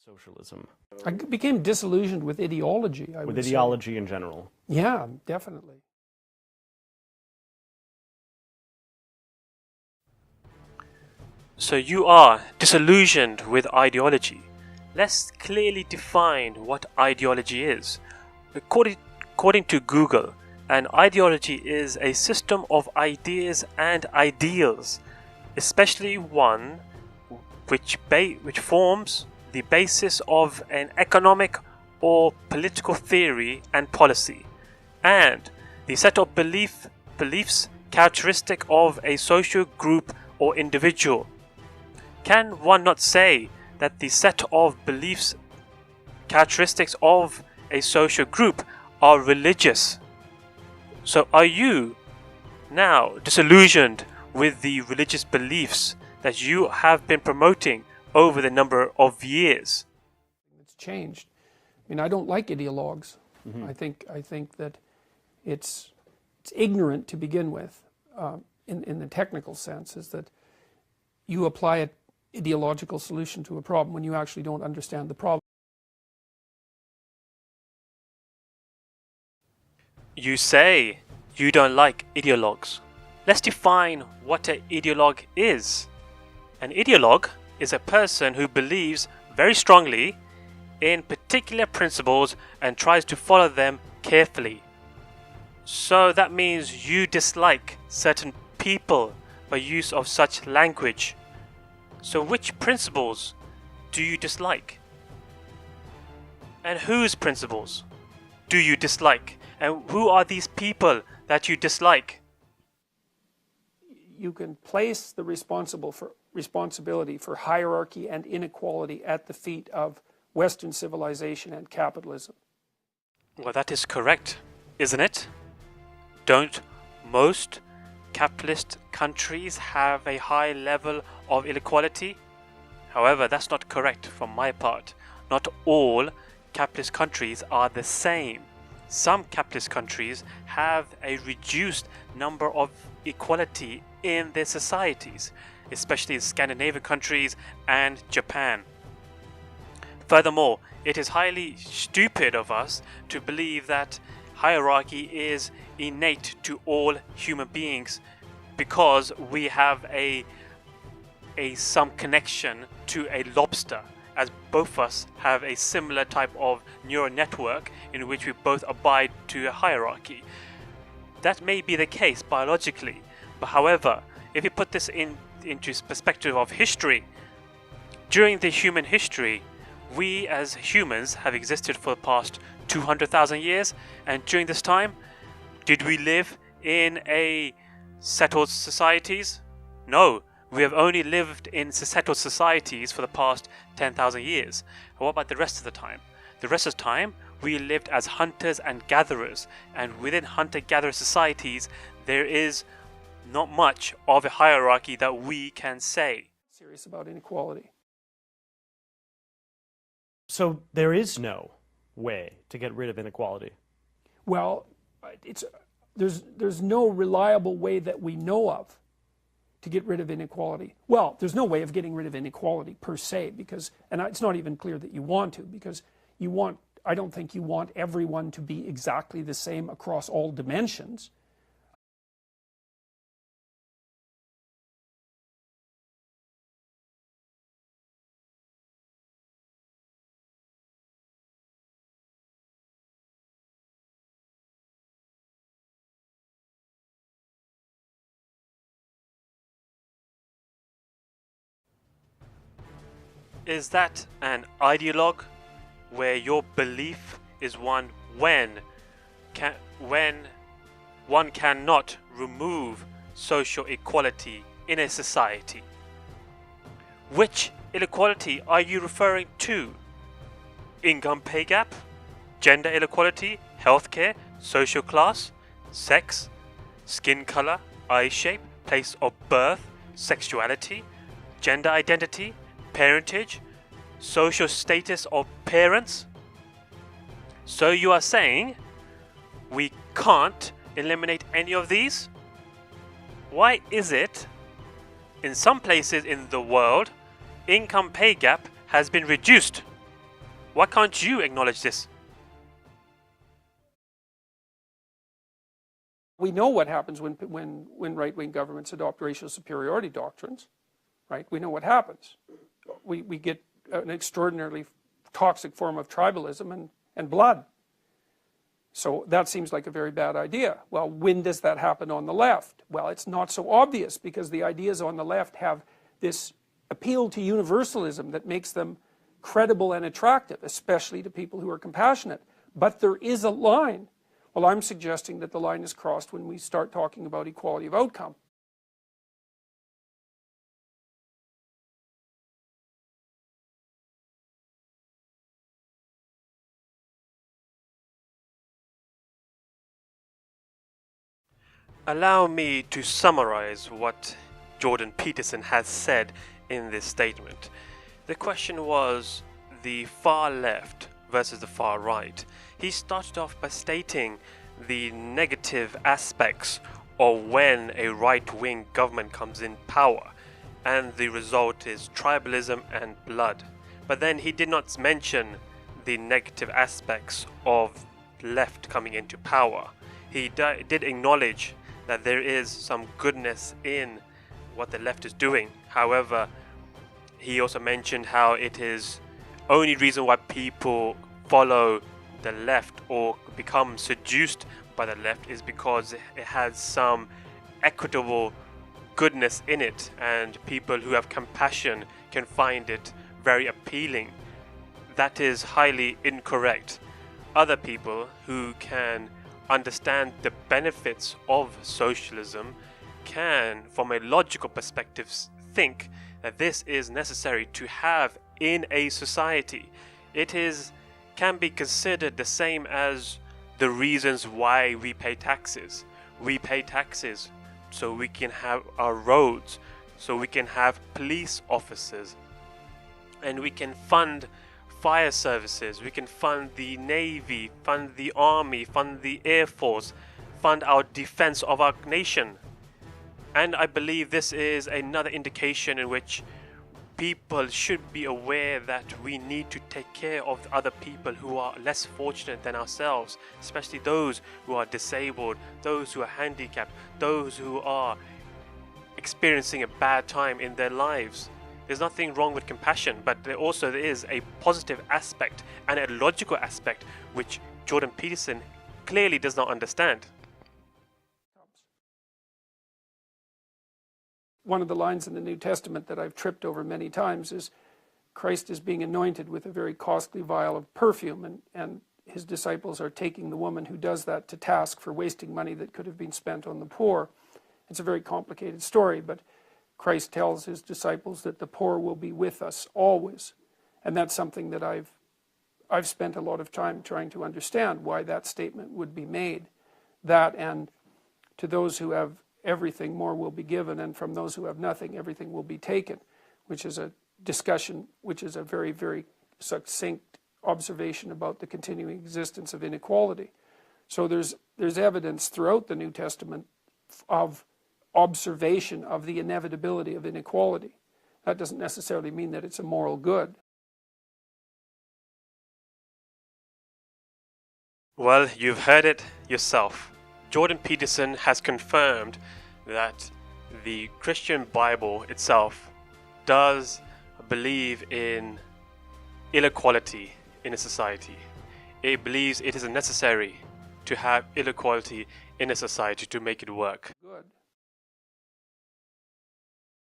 socialism? I became disillusioned with ideology, I would With say. ideology in general? Yeah, definitely. So you are disillusioned with ideology. Let's clearly define what ideology is. According to Google, an ideology is a system of ideas and ideals, especially one which forms the basis of an economic or political theory and policy, and the set of beliefs characteristic of a social group or individual. Can one not say that the set of beliefs characteristics of a social group are religious? So are you now disillusioned with the religious beliefs that you have been promoting over the number of years? It's changed. I mean, I don't like ideologues. Mm-hmm. I think that it's ignorant to begin with, in the technical sense, is that you apply an ideological solution to a problem when you actually don't understand the problem. You say you don't like ideologues. Let's define what an ideologue is. An ideologue is a person who believes very strongly in particular principles and tries to follow them carefully. So that means you dislike certain people by use of such language. So which principles do you dislike? And whose principles do you dislike? And who are these people that you dislike? You can place the responsibility for hierarchy and inequality at the feet of Western civilization and capitalism. Well, that is correct, isn't it? Don't most capitalist countries have a high level of inequality? However, that's not correct from my part. Not all capitalist countries are the same. Some capitalist countries have a reduced number of equality in their societies, especially Scandinavian countries and Japan. Furthermore, it is highly stupid of us to believe that hierarchy is innate to all human beings because we have some connection to a lobster, as both of us have a similar type of neural network in which we both abide to a hierarchy. That may be the case biologically, but however, if you put this into perspective of history, during the human history, we as humans have existed for the past 200,000 years, and during this time, did we live in a settled societies? No, we have only lived in settled societies for the past 10,000 years. What about the rest of the time? The rest of the time, we lived as hunters and gatherers, and within hunter-gatherer societies, there is not much of a hierarchy that we can say. Serious about inequality. So there is no way to get rid of inequality? Well, there's no reliable way that we know of to get rid of inequality. Well, there's no way of getting rid of inequality per se, because, and it's not even clear that you want to, because I don't think you want everyone to be exactly the same across all dimensions. Is that an ideologue where your belief is one when one cannot remove social equality in a society? Which inequality are you referring to? Income pay gap? Gender inequality? Healthcare? Social class? Sex? Skin color? Eye shape? Place of birth? Sexuality? Gender identity? Parentage, social status of parents? So you are saying we can't eliminate any of these? Why is it in some places in the world income pay gap has been reduced, Why can't you acknowledge this? We know what happens when right-wing governments adopt racial superiority doctrines, right? We know what happens. We get an extraordinarily toxic form of tribalism and blood. So that seems like a very bad idea. Well, when does that happen on the left? Well, it's not so obvious because the ideas on the left have this appeal to universalism that makes them credible and attractive, especially to people who are compassionate. But there is a line. Well, I'm suggesting that the line is crossed when we start talking about equality of outcome. Allow me to summarize what Jordan Peterson has said in this statement. The question was the far left versus the far right. He started off by stating the negative aspects of when a right-wing government comes in power, and the result is tribalism and blood. But then he did not mention the negative aspects of left coming into power. He did acknowledge that there is some goodness in what the left is doing. However, he also mentioned how it is only reason why people follow the left or become seduced by the left is because it has some equitable goodness in it, and people who have compassion can find it very appealing. That is highly incorrect. Other people who can understand the benefits of socialism can, from a logical perspective, think that this is necessary to have in a society. It can be considered the same as the reasons why we pay taxes. We pay taxes so we can have our roads, so we can have police officers, and we can fund fire services, we can fund the Navy, fund the Army, fund the Air Force, fund our defense of our nation. And I believe this is another indication in which people should be aware that we need to take care of other people who are less fortunate than ourselves, especially those who are disabled, those who are handicapped, those who are experiencing a bad time in their lives. There's nothing wrong with compassion, but there also is a positive aspect and a logical aspect which Jordan Peterson clearly does not understand. One of the lines in the New Testament that I've tripped over many times is Christ is being anointed with a very costly vial of perfume, and his disciples are taking the woman who does that to task for wasting money that could have been spent on the poor. It's a very complicated story, but Christ tells his disciples that the poor will be with us always. And that's something that I've spent a lot of time trying to understand why that statement would be made. That, and to those who have everything, more will be given, and from those who have nothing, everything will be taken, which is a discussion, which is a very, very succinct observation about the continuing existence of inequality. So there's evidence throughout the New Testament of observation of the inevitability of inequality. That doesn't necessarily mean that it's a moral good. Well, you've heard it yourself. Jordan Peterson has confirmed that the Christian Bible itself does believe in inequality in a society. It believes it is necessary to have inequality in a society to make it work. Good.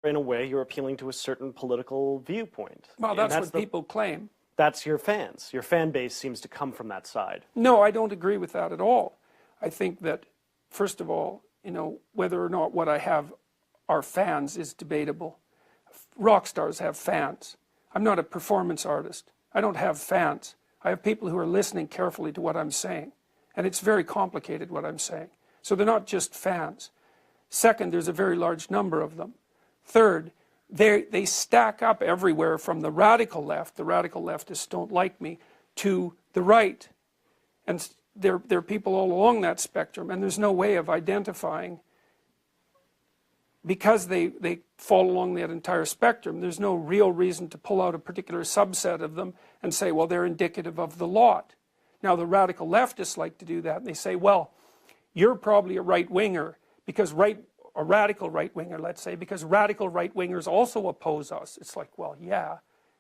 In a way, you're appealing to a certain political viewpoint. Well, that's what people claim. That's your fans. Your fan base seems to come from that side. No, I don't agree with that at all. I think that, first of all, whether or not what I have are fans is debatable. Rock stars have fans. I'm not a performance artist. I don't have fans. I have people who are listening carefully to what I'm saying. And it's very complicated what I'm saying. So they're not just fans. Second, there's a very large number of them. Third, they stack up everywhere from the radical leftists don't like me, to the right. And there are people all along that spectrum, and there's no way of identifying because they fall along that entire spectrum, there's no real reason to pull out a particular subset of them and say, well, they're indicative of the lot. Now, the radical leftists like to do that, and they say, well, you're probably a right-winger, because a radical right-winger, let's say, because radical right-wingers also oppose us. It's like, well, yeah,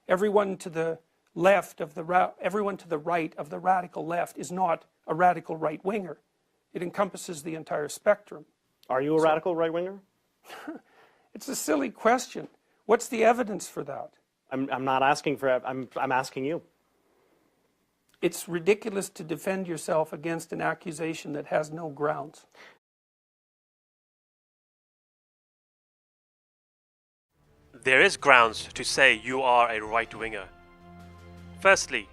everyone to the left of everyone to the right of the radical left is not a radical right-winger. It encompasses the entire spectrum. Are you a radical right-winger? It's a silly question. What's the evidence for that? I'm not asking for, I'm asking you. It's ridiculous to defend yourself against an accusation that has no grounds. There is grounds to say you are a right-winger. Firstly,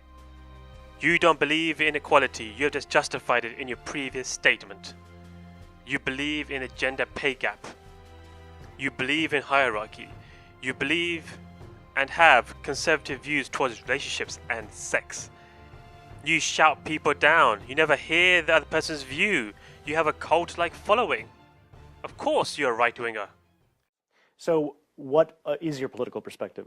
you don't believe in equality. You have just justified it in your previous statement. You believe in a gender pay gap. You believe in hierarchy. You believe and have conservative views towards relationships and sex. You shout people down. You never hear the other person's view. You have a cult-like following. Of course you're a right-winger. So what is your political perspective?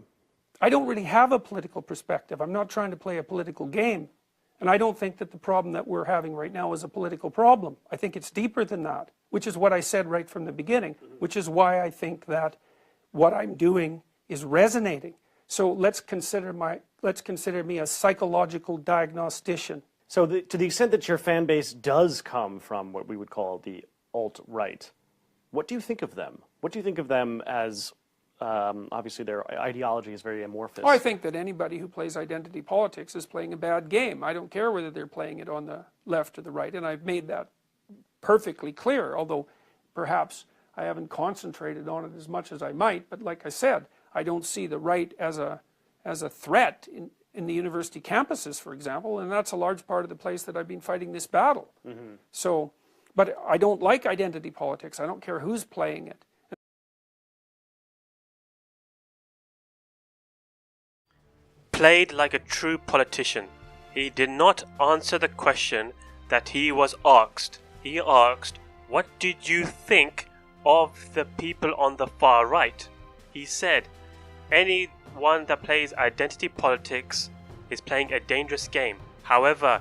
I don't really have a political perspective. I'm not trying to play a political game. And I don't think that the problem that we're having right now is a political problem. I think it's deeper than that, which is what I said right from the beginning, which is why I think that what I'm doing is resonating. So let's consider me a psychological diagnostician. So to the extent that your fan base does come from what we would call the alt-right, what do you think of them? What do you think of them as, obviously their ideology is very amorphous. Oh, I think that anybody who plays identity politics is playing a bad game. I don't care whether they're playing it on the left or the right, and I've made that perfectly clear, although perhaps I haven't concentrated on it as much as I might. But like I said, I don't see the right as a threat in the university campuses, for example, and that's a large part of the place that I've been fighting this battle. Mm-hmm. So, but I don't like identity politics. I don't care who's playing it. Played like a true politician. He did not answer the question that he was asked. He asked, what did you think of the people on the far right? He said, anyone that plays identity politics is playing a dangerous game. However,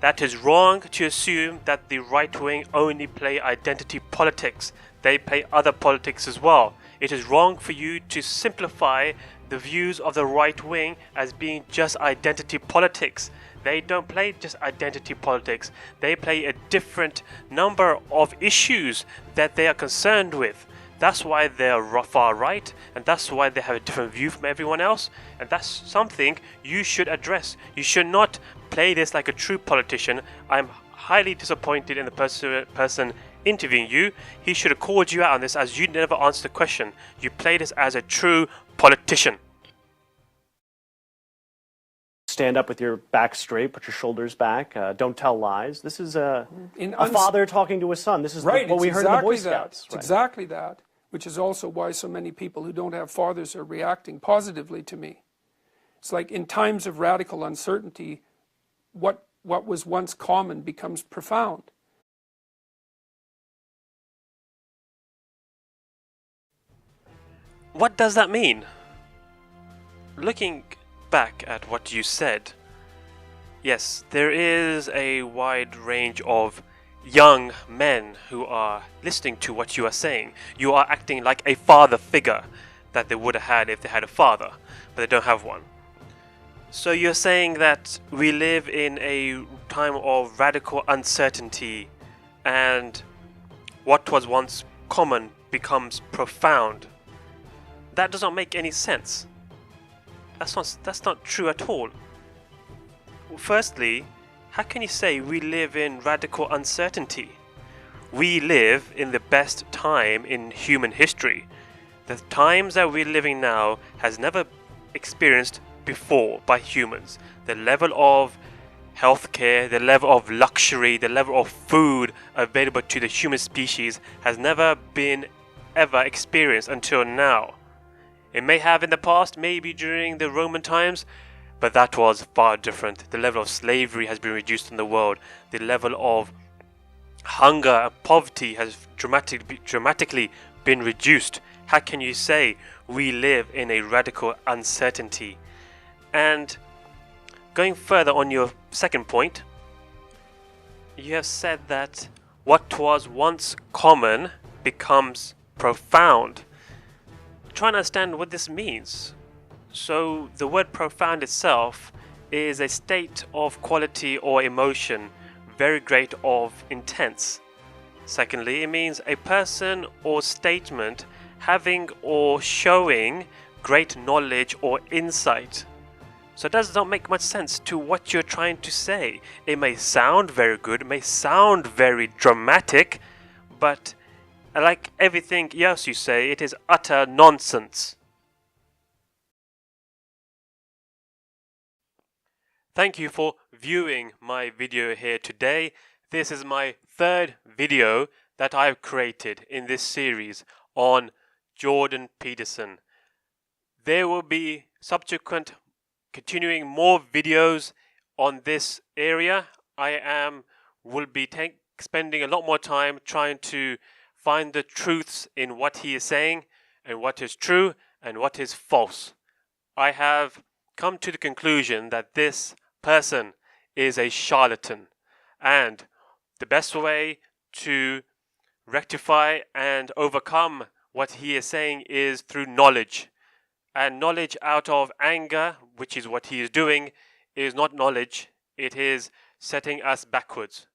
that is wrong to assume that the right wing only play identity politics. They play other politics as well. It is wrong for you to simplify the views of the right wing as being just identity politics. They don't play just identity politics. They play a different number of issues that they are concerned with. That's why they're far right, and that's why they have a different view from everyone else, and that's something you should address. You should not play this like a true politician. I'm highly disappointed in the person interviewing you. He should have called you out on this, as you never answered the question. You play this as a true politician. Stand up with your back straight, put your shoulders back, don't tell lies. This is a father talking to his son. This is right, what we heard in the Boy Scouts. It's exactly that, which is also why so many people who don't have fathers are reacting positively to me. It's like in times of radical uncertainty, what was once common becomes profound. What does that mean? Looking back at what you said, yes, there is a wide range of young men who are listening to what you are saying. You are acting like a father figure that they would have had if they had a father, but they don't have one. So you're saying that we live in a time of radical uncertainty, and what was once common becomes profound. That does not make any sense. That's not true at all. Firstly, how can you say we live in radical uncertainty? We live in the best time in human history. The times that we're living now has never experienced before by humans. The level of healthcare, the level of luxury, the level of food available to the human species has never been ever experienced until now. It may have in the past, maybe during the Roman times, but that was far different. The level of slavery has been reduced in the world. The level of hunger and poverty has dramatically been reduced? How can you say we live in a radical uncertainty? And going further on your second point, you have said that what was once common becomes profound. Try and understand what this means. So the word profound itself is a state of quality or emotion very great of intense. Secondly, it means a person or statement having or showing great knowledge or insight. So it does not make much sense to what you're trying to say. It may sound very good, it may sound very dramatic, but like everything else you say, it is utter nonsense. Thank you for viewing my video here today. This is my third video that I've created in this series on Jordan Peterson. There will be subsequent continuing more videos on this area. Will be spending a lot more time trying to find the truths in what he is saying and what is true and what is false. I have come to the conclusion that this person is a charlatan, and the best way to rectify and overcome what he is saying is through knowledge. And knowledge out of anger, which is what he is doing, is not knowledge. It is setting us backwards.